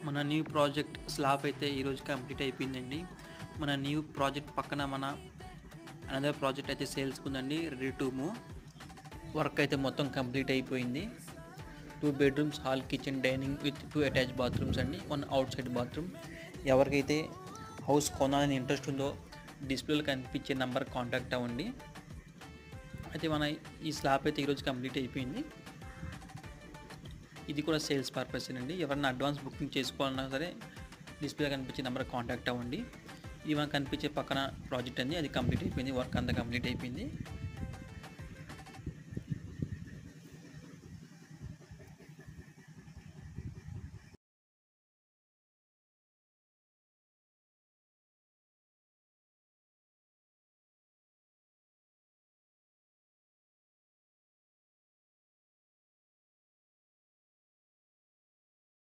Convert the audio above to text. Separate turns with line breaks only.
మన new project slab అయితే ఈరోజు కంప్లీట్ అయిపోయిందండి. మన న్యూ ప్రాజెక్ట్ పక్కన మన అనదర్ ప్రాజెక్ట్ అయితే సేల్స్కి ఉందండి. Ready to move. వర్క్ అయితే మొత్తం కంప్లీట్ అయిపోయింది. 2 bedrooms, hall, kitchen, dining with 2 attach bathrooms అండి. 1 అవుట్ సైడ్ బాత్రూమ్. ఎవరికైతే హౌస్ కొనాలని ఇంట్రెస్ట్ ఉందో డిస్ప్లేలో కనిపించే నెంబర్ కాంటాక్ట్ అవ్వండి. అయితే మన ఈ స్లాబ్ అయితే ఈరోజు కంప్లీట్ అయిపోయింది. ఇది కూడా సేల్స్ పర్పస్ అండి. ఎవరైనా అడ్వాన్స్ బుకింగ్ చేసుకోవాలన్నా సరే డిస్ప్లే కనిపించే నెంబర్ కాంటాక్ట్ అవ్వండి. ఇది మనకు కనిపించే పక్కన ప్రాజెక్ట్ అండి, అది కంప్లీట్ అయిపోయింది. వర్క్ అంతా కంప్లీట్ అయిపోయింది.